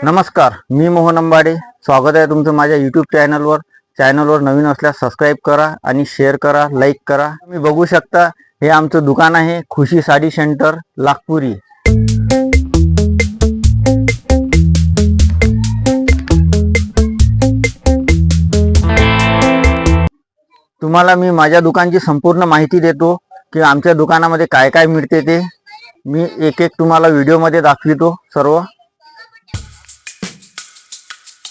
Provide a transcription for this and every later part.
नमस्कार, मी मोहन अंबाडे. स्वागत आहे तुमचं माझ्या यूट्यूब चॅनलवर नवीन असल्यास सबस्क्राईब करा आणि शेअर करा, लाईक करा. तुम्ही बघू शकता, हे आमचं दुकान आहे खुशी साडी सेंटर लाखपुरी. तुम्हाला मी माझ्या दुकानाची संपूर्ण माहिती देतो की आमच्या दुकानामध्ये काय काय मिळते ते मी एक एक तुम्हाला व्हिडिओमध्ये दाखवितो. सर्व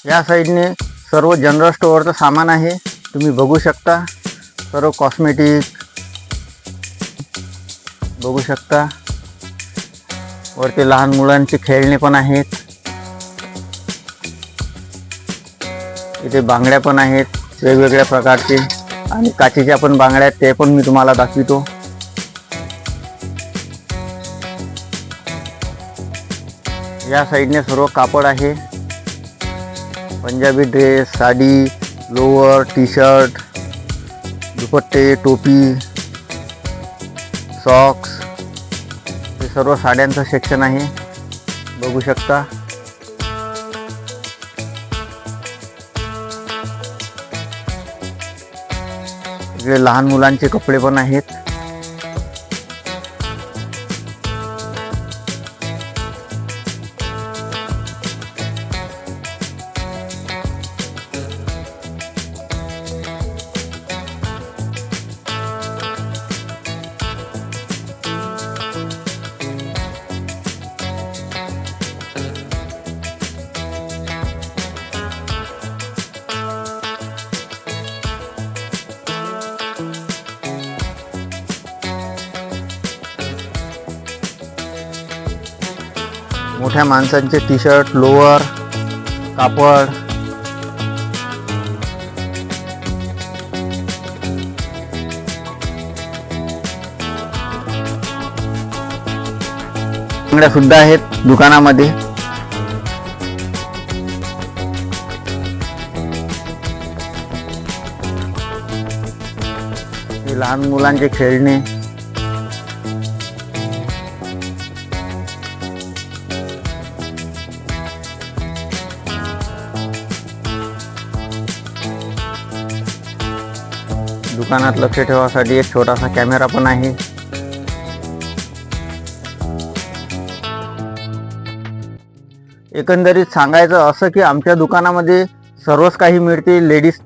या साईडने सर्व जनरल स्टोअरचं सामान आहे. तुम्ही बघू शकता, सर्व कॉस्मेटिक बघू शकता. वरती लहान मुलांचे खेळणे पण आहेत. इथे बांगड्या पण आहेत वेगवेगळ्या प्रकारचे आणि काचेच्या पण बांगड्या आहेत, ते पण मी तुम्हाला दाखवितो. या साईडने सर्व कापड आहे. Punjabi dress, sari, lower, T shirt, दुपट्टे, टोपी, सॉक्स, हे सर्व साड्यांचं सेक्शन आहे. बघू शकता. इकडे लहान मुलांचे कपडे पण आहेत. मोठ्या माणसांचे टी शर्ट, लोअर, कापड, बांगड्या सुद्धा आहेत दुकानामध्ये. लहान मुलांचे खेळणे, दुकानात लक्ष ठेवण्यासाठी एक छोटासा कॅमेरा पण आहे. एकंदरीत सांगायचं असं की आमच्या दुकानामध्ये सर्वच काही मिळते. लेडीज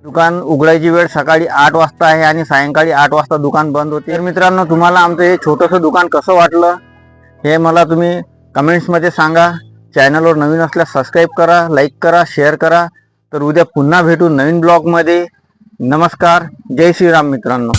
दुकान उघडायची वेळ सकाळी 8 वाजता आहे आणि सायंकाळी 8 वाजता दुकान बंद होते. तर मित्रांनो, तुम्हाला आमचं हे छोटंसं दुकान कसं वाटलं हे मला तुम्ही कमेंट्समध्ये सांगा. चॅनलवर नवीन असल्यास सबस्क्राईब करा, लाईक करा, शेअर करा. तर उद्या पुन्हा भेटू नवीन ब्लॉगमध्ये. नमस्कार, जय श्रीराम मित्रांनो.